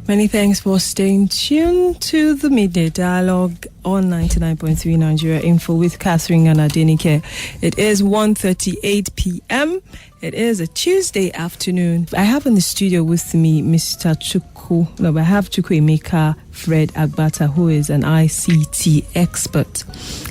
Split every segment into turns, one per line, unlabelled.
Many thanks for staying tuned to the Midday Dialogue on 99.3 Nigeria Info with Catherine and Adenike. It is 1:38 p.m. It is a Tuesday afternoon. I have in the studio with me Mr. I have Chukwu Emeka Fred Agbata, who is an ICT expert.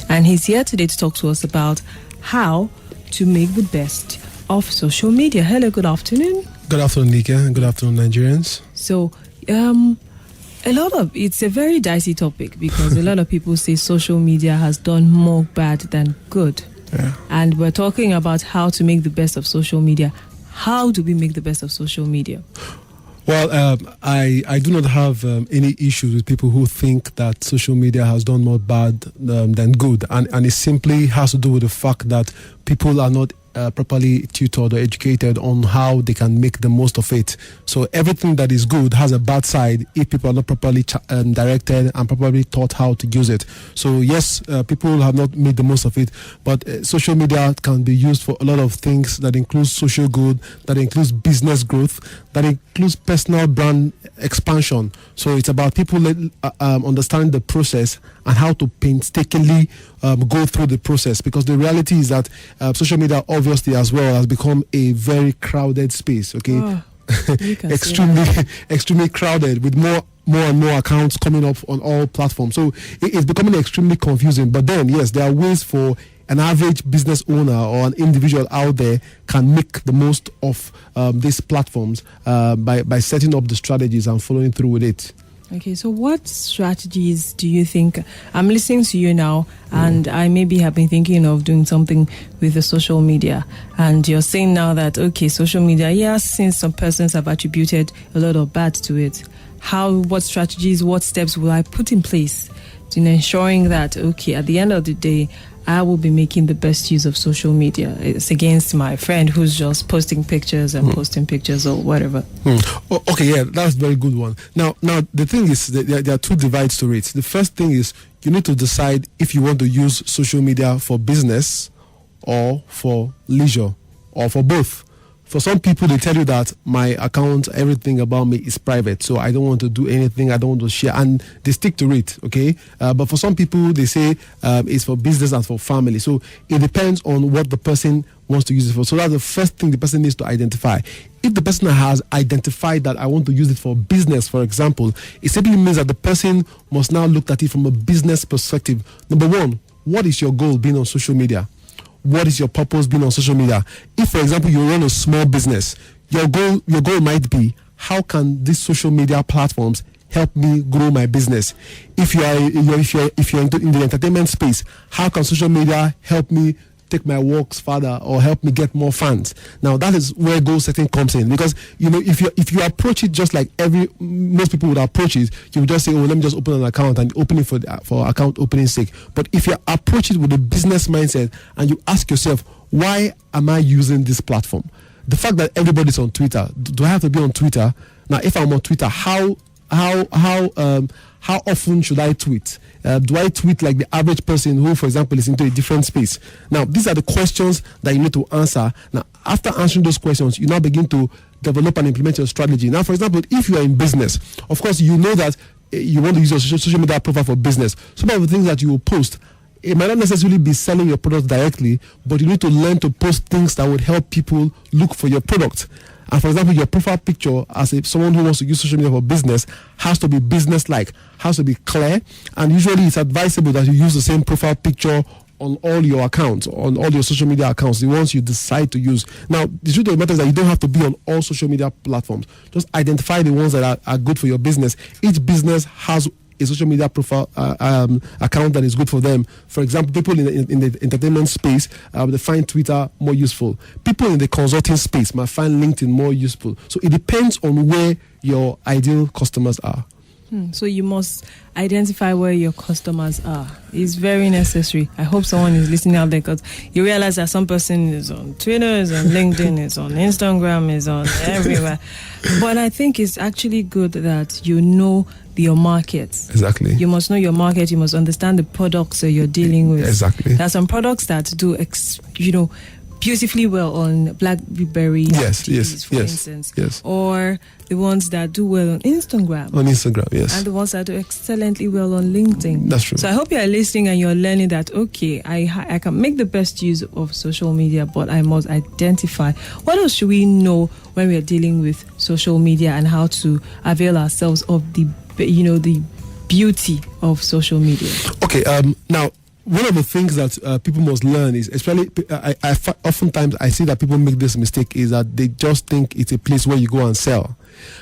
And he's here today to talk to us about how to make the best of social media. Hello, good afternoon.
Good afternoon, Nika, and good afternoon, Nigerians.
So, it's a very dicey topic because a lot of people say social media has done more bad than good.
Yeah.
And we're talking about how to make the best of social media. How do we make the best of social media?
Well, I do not have any issues with people who think that social media has done more bad than good. And it simply has to do with the fact that people are not properly tutored or educated on how they can make the most of it. So everything that is good has a bad side if people are not properly directed and properly taught how to use it. So yes, people have not made the most of it, but social media can be used for a lot of things that includes social good, that includes business growth, that includes personal brand expansion. So it's about people understanding the process and how to painstakingly go through the process, because the reality is that social media obviously as well has become a very crowded space, okay? extremely crowded, with more and more accounts coming up on all platforms. So it's becoming extremely confusing. But then, yes, there are ways for an average business owner or an individual out there can make the most of these platforms by setting up the strategies and following through with it.
Okay, so what strategies do you think? I'm listening to you now, and I maybe have been thinking of doing something with the social media. And you're saying now that, okay, social media, yes, since some persons have attributed a lot of bad to it, what strategies, what steps will I put in place in ensuring that, okay, at the end of the day, I will be making the best use of social media? It's against my friend who's just posting pictures and posting pictures or whatever.
Okay, yeah, that's a very good one. Now, the thing is, there are two divides to it. The first thing is you need to decide if you want to use social media for business or for leisure or for both. For some people, they tell you that my account, everything about me is private, so I don't want to do anything, I don't want to share, and they stick to it, okay? But for some people, they say it's for business and for family. So it depends on what the person wants to use it for. So that's the first thing the person needs to identify. If the person has identified that I want to use it for business, for example, it simply means that the person must now look at it from a business perspective. Number one, what is your goal being on social media? What is your purpose being on social media? If, for example, you run a small business, your goal might be, how can these social media platforms help me grow my business? If you're in the entertainment space, how can social media help me take my works further or help me get more fans? Now that is where goal setting comes in, because if you approach it just like most people would approach it, you would just say, oh, let me just open an account and open it for account opening sake. But if you approach it with a business mindset and you ask yourself, why am I using this platform? The fact that everybody's on Twitter, do I have to be on Twitter? Now if I'm on Twitter, how often should I tweet? Do I tweet like the average person who, for example, is into a different space? Now, these are the questions that you need to answer. Now, after answering those questions, you now begin to develop and implement your strategy. Now, for example, if you are in business, of course, you know that you want to use your social media profile for business. Some of the things that you will post, it might not necessarily be selling your product directly, but you need to learn to post things that would help people look for your product. And for example, your profile picture as someone who wants to use social media for business has to be business-like, has to be clear, and usually it's advisable that you use the same profile picture on all your accounts, on all your social media accounts, the ones you decide to use. Now, the truth of the matter is that you don't have to be on all social media platforms. Just identify the ones that are good for your business. Each business has a social media profile account that is good for them. For example, people in the entertainment space, they find Twitter more useful. People in the consulting space might find LinkedIn more useful. So it depends on where your ideal customers are.
So you must identify where your customers are. It's very necessary. I hope someone is listening out there, because you realize that some person is on Twitter, is on LinkedIn, is on Instagram, is on everywhere. But I think it's actually good that you know your market.
Exactly.
You must know your market. You must understand the products that you're dealing with.
Exactly.
There are some products that do, beautifully well on BlackBerry
Yes,
TVs,
yes,
for
yes,
instance,
yes.
or the ones that do well on Instagram.
On Instagram, yes.
And the ones that do excellently well on LinkedIn.
That's true.
So I hope you are listening and you're learning that, okay, I can make the best use of social media, but I must identify what else should we know when we are dealing with social media and how to avail ourselves of the beauty of social media.
Okay, now, one of the things that people must learn is, especially, oftentimes I see that people make this mistake, is that they just think it's a place where you go and sell.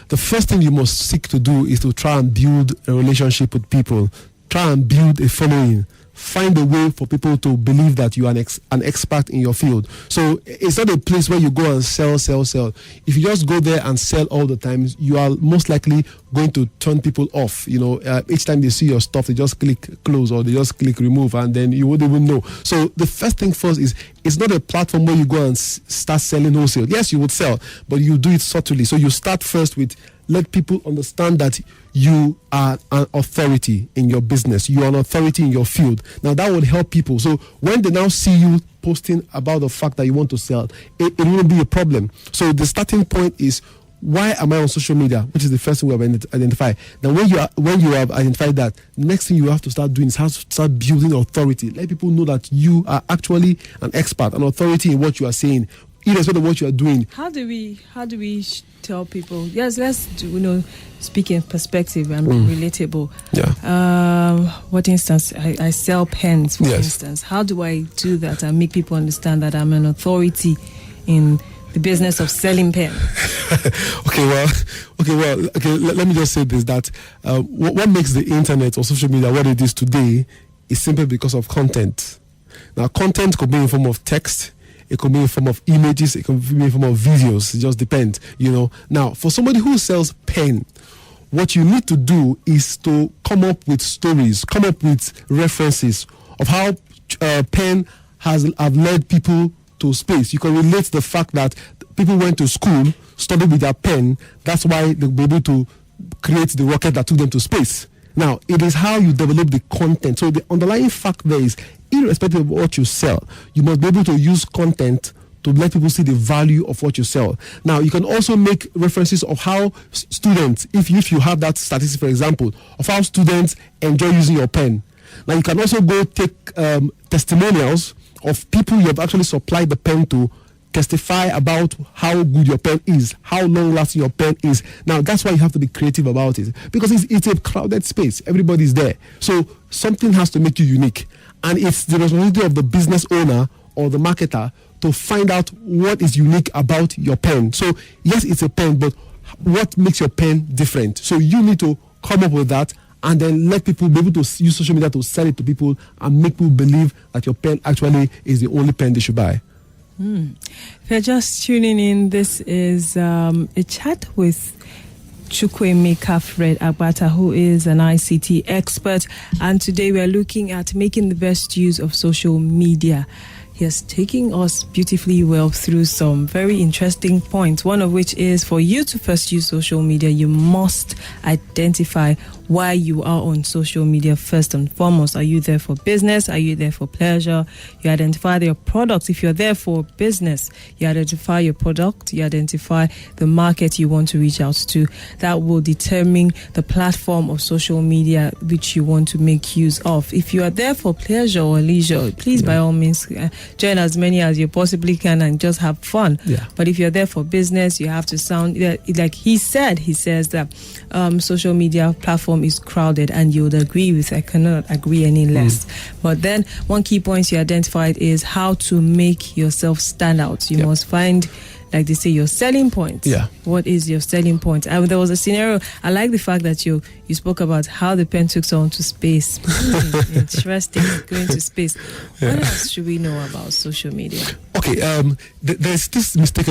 The first thing you must seek to do is to try and build a relationship with people, try and build a following, find a way for people to believe that you are an expert in your field. So it's not a place where you go and sell. If you just go there and sell all the time, you are most likely going to turn people off. Each time they see your stuff, they just click close or they just click remove, and then you wouldn't even know. So the first thing first is, it's not a platform where you go and start selling wholesale. Yes, you would sell, but you do it subtly. So you start first with, let people understand that you are an authority in your business. You are an authority in your field. Now, that would help people. So when they now see you posting about the fact that you want to sell, it won't be a problem. So the starting point is, why am I on social media? Which is the first thing we have identified. Then when you have identified that, the next thing you have to start doing is how to start building authority. Let people know that you are actually an expert, an authority in what you are saying, irrespective of what you are doing.
How do we tell people? Yes, let's do, speak in perspective and relatable.
Yeah.
What instance? I sell pens, for instance. How do I do that and make people understand that I'm an authority in the business of selling pens?
Let me just say this, that what makes the internet or social media what it is today is simply because of content. Now, content could be in form of text, it could be in form of images, it could be in form of videos. It just depends, Now, for somebody who sells pen, what you need to do is to come up with stories, come up with references of how pen have led people to space. You can relate the fact that people went to school, studied with their pen. That's why they'll be able to create the rocket that took them to space. Now, it is how you develop the content. So the underlying fact there is, irrespective of what you sell, you must be able to use content to let people see the value of what you sell. Now, you can also make references of how students, if you have that statistic, for example, of how students enjoy using your pen. Now, you can also go take testimonials of people you have actually supplied the pen to, testify about how good your pen is, how long-lasting your pen is. Now, that's why you have to be creative about it, because it's a crowded space. Everybody's there. So something has to make you unique. And it's the responsibility of the business owner or the marketer to find out what is unique about your pen. So, yes, it's a pen, but what makes your pen different? So you need to come up with that and then let people be able to use social media to sell it to people and make people believe that your pen actually is the only pen they should buy.
If you're just tuning in, this is a chat with Chukwuemeka Fred Agbata, who is an ICT expert, and today we are looking at making the best use of social media. He has taken us beautifully well through some very interesting points, one of which is, for you to first use social media, you must identify why you are on social media first and foremost. Are you there for business? Are you there for pleasure? You identify your product. If you're there for business, you identify your product, you identify the market you want to reach out to. That will determine the platform of social media which you want to make use of. If you are there for pleasure or leisure, please by all means join as many as you possibly can and just have fun. But if you're there for business, you have to sound like he says that social media platform is crowded, and you would agree with. I cannot agree any less. But then one key point you identified is how to make yourself stand out. You must find, like they say, your selling point. What is your selling point? There was a scenario. I like the fact that you spoke about how the pen took someone to space. Interesting, going to space. What else should we know about social media?
Okay, there's this mistake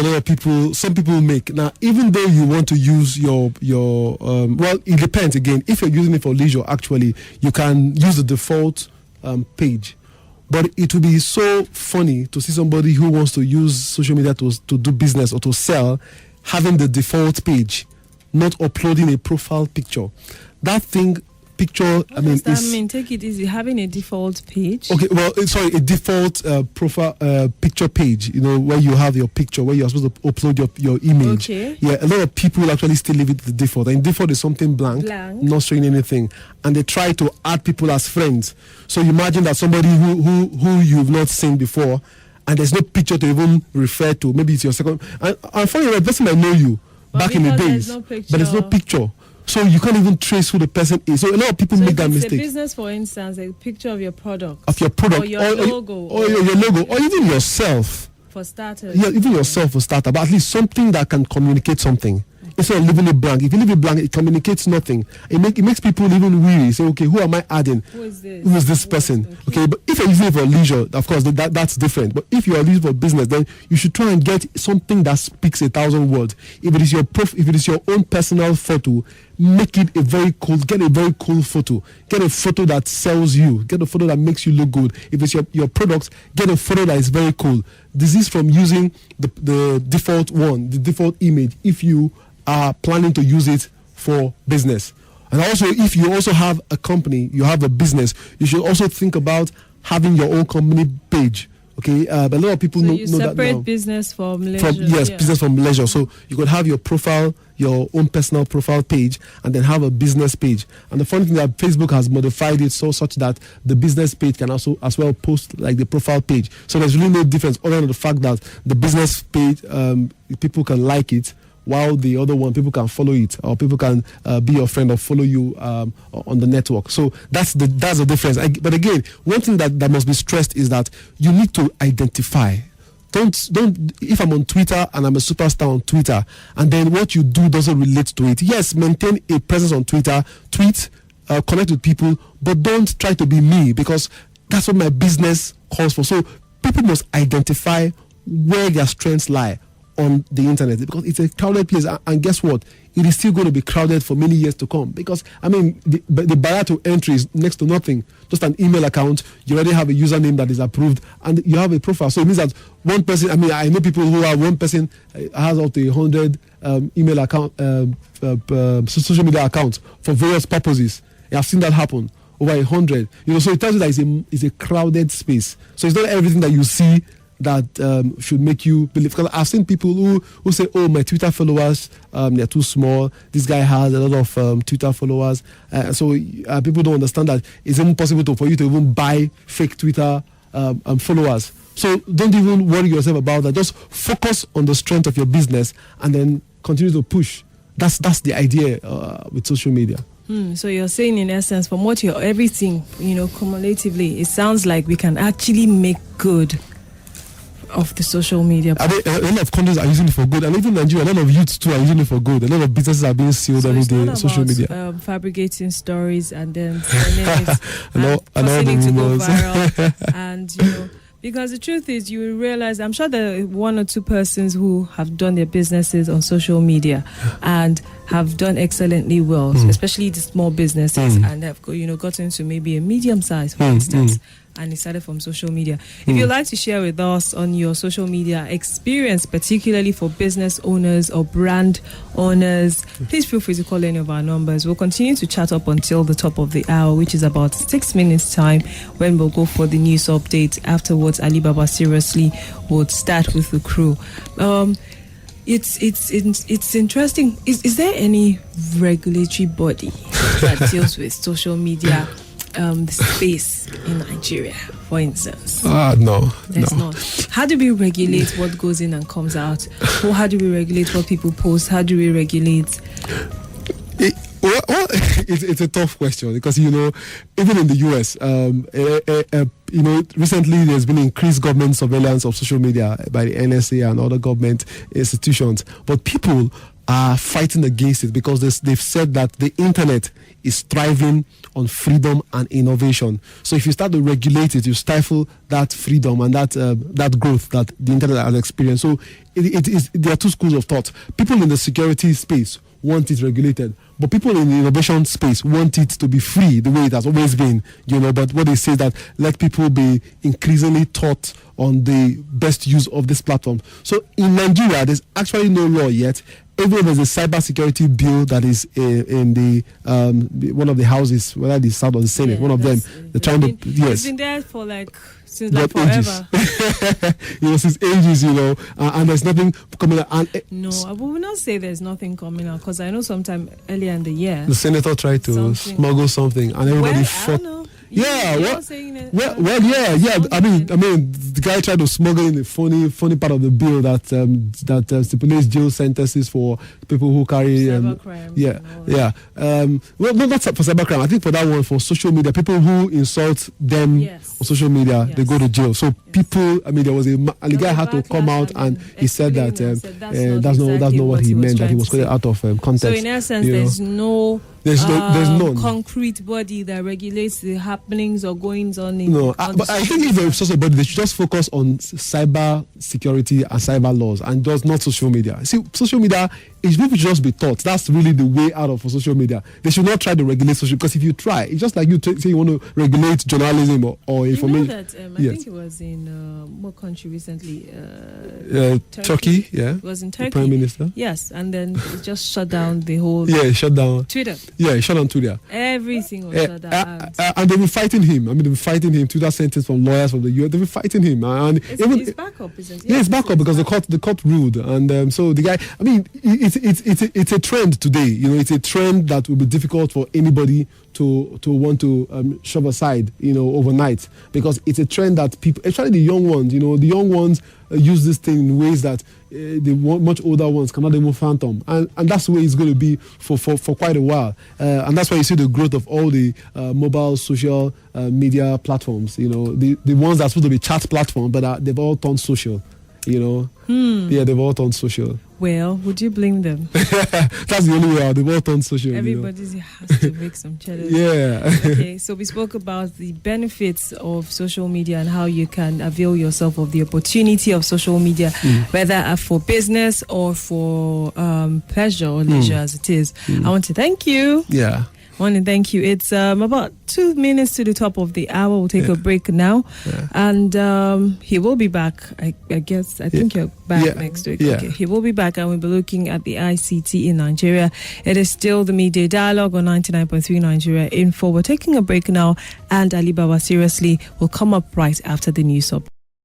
some people make. Now, even though you want to use your well, it depends again. If you're using it for leisure, actually, you can use the default page. But it would be so funny to see somebody who wants to use social media to do business or to sell, having the default page, not uploading a profile picture. That thing picture.
What does that mean? Take it easy. Having a default page.
Okay, well, sorry, a default profile picture page. Where you have your picture, where you're supposed to upload your image.
Okay.
Yeah, a lot of people actually still leave it the default, and default is something blank, not showing anything, and they try to add people as friends. So you imagine that somebody who you've not seen before, and there's no picture to even refer to. Maybe it's your second. And funny, the person might know you back in the days, but there's no picture. So you can't even trace who the person is. So a lot of people make that mistake.
A business, for instance, a picture of your product.
Or
your logo.
Or your logo. Or even yourself.
For starters.
Yeah, even yourself for starter. But at least something that can communicate something. Instead of leaving it blank. If you leave it blank, it communicates nothing. It makes people even weary. Say, okay, who am I adding?
Who is
this person? Okay, but if you're using it for leisure, of course, that's different. But if you are using it for business, then you should try and get something that speaks 1,000 words. If it is your own personal photo, make it get a very cool photo. Get a photo that sells you. Get a photo that makes you look good. If it's your product, get a photo that is very cool. This is from using the default one, the default image, if you are planning to use it for business. And also, if you also have a company, you have a business, you should also think about having your own company page. Okay, but a lot of people know that now.
Separate business from leisure.
Business from leisure. So you could have your profile, your own personal profile page, and then have a business page. And the funny thing that Facebook has modified it such that the business page can also as well post like the profile page. So there's really no difference other than the fact that the business page, people can like it, while the other one, people can follow it, or people can be your friend or follow you on the network. So that's the difference. But again, one thing that must be stressed is that you need to identify. Don't. If I'm on Twitter and I'm a superstar on Twitter, and then what you do doesn't relate to it. Yes, maintain a presence on Twitter, tweet, connect with people, but don't try to be me, because that's what my business calls for. So people must identify where their strengths lie on the internet, because it's a crowded place, and guess what, it is still going to be crowded for many years to come, because the barrier to entry is next to nothing. Just an email account, you already have a username that is approved, and you have a profile. So it means that one person, I know people who are one person has up to 100 email account, social media accounts for various purposes. I've seen that happen, over 100. So it tells you that it's a crowded space. So it's not everything that you see that should make you believe. Because I've seen people who say, oh, my Twitter followers, they're too small. This guy has a lot of Twitter followers. So people don't understand that it's even possible for you to even buy fake Twitter followers. So don't even worry yourself about that. Just focus on the strength of your business and then continue to push. That's the idea with social media.
So you're saying, in essence, from what you're everything, cumulatively, it sounds like we can actually make good of the social media.
A lot of countries are using it for good, and even Nigeria, a lot of youths too are using it for good. A lot of businesses are being sealed every day on social media.
Fabricating stories and then causing it to go viral. And because the truth is, you will realize, I'm sure there are one or two persons who have done their businesses on social media and have done excellently well, especially the small businesses, and have gotten to maybe a medium size, for instance. And it started from social media. If you'd like to share with us on your social media experience, particularly for business owners or brand owners, please feel free to call any of our numbers. We'll continue to chat up until the top of the hour, which is about 6 minutes time, when we'll go for the news update. Afterwards, Alibaba seriously would start with the crew. It's interesting. Is there any regulatory body that deals with social media the space in Nigeria, for instance?
No.
There's not. How do we regulate what goes in and comes out? Or how do we regulate what people post? How do we regulate?
It's a tough question, because even in the US, recently there's been increased government surveillance of social media by the NSA and other government institutions, but people are fighting against it because they've said that the internet is thriving on freedom and innovation. So if you start to regulate it, you stifle that freedom and that growth that the internet has experienced. So there are two schools of thought. People in the security space want it regulated, but people in the innovation space want it to be free the way it has always been, but what they say is that let people be increasingly taught on the best use of this platform. So in Nigeria, there's actually no law yet. even though there's a cybersecurity bill that is in the one of the houses, whether the South or the Senate, one of them, they're trying to
It's been there for since forever.
Since ages, and there's nothing coming out.
No, I will not say there's nothing coming out, because I know sometime earlier in the year
the senator tried to smuggle something, and everybody fought. Yeah, yeah. I mean, the guy tried to smuggle in the funny part of the bill that stipulates jail sentences for people who carry
cybercrime.
Well, not for cybercrime. I think for that one, for social media, people who insult them on social media, they go to jail. So people, there was and the guy had to come out and he said that that's not what he meant. That he was quoted out of context.
So in essence, there's no.
There's none
concrete body that regulates the happenings or goings on.
But I think if there's such a body, they should just focus on cyber security and cyber laws, and just not social media. See, social media is people should just be taught. That's really the way out of social media. They should not try to regulate social, because if you try, it's just like you say you want to regulate journalism or information.
I think it was in what country recently?
Turkey. Yeah,
it was in Turkey.
The Prime Minister.
Yes, and then it just shut down the whole.
Yeah, it shut down
Twitter.
Yeah, he shut down Twitter.
Everything was shut down.
And they've been fighting him. They've been fighting him. Twitter sentence from lawyers from the US. They've been fighting him. And
it's back up, isn't it?
Yeah, it's back up because the court ruled. And so the guy, it's a trend today. It's a trend that will be difficult for anybody to want to shove aside, overnight, because it's a trend that people, especially the young ones, use this thing in ways that the much older ones cannot even fathom, and that's the way it's going to be for quite a while, and that's why you see the growth of all the mobile social media platforms. The ones that are supposed to be chat platform, but they've all turned social. Yeah, they've all turned social.
Well, would you blame them?
That's the only way out. They've all turned social.
Everybody has to make some cheddar.
Yeah.
Okay, so we spoke about the benefits of social media and how you can avail yourself of the opportunity of social media, whether for business or for pleasure or leisure as it is. I want to thank you.
Yeah.
I want to thank you. It's about 2 minutes to the top of the hour. We'll take a break now. Yeah. And he will be back. I think you're back next week.
Yeah.
Okay. He will be back, and we'll be looking at the ICT in Nigeria. It is still the Midday Dialogue on 99.3 Nigeria Info. We're taking a break now, and Ali Baba Seriously will come up right after the news up.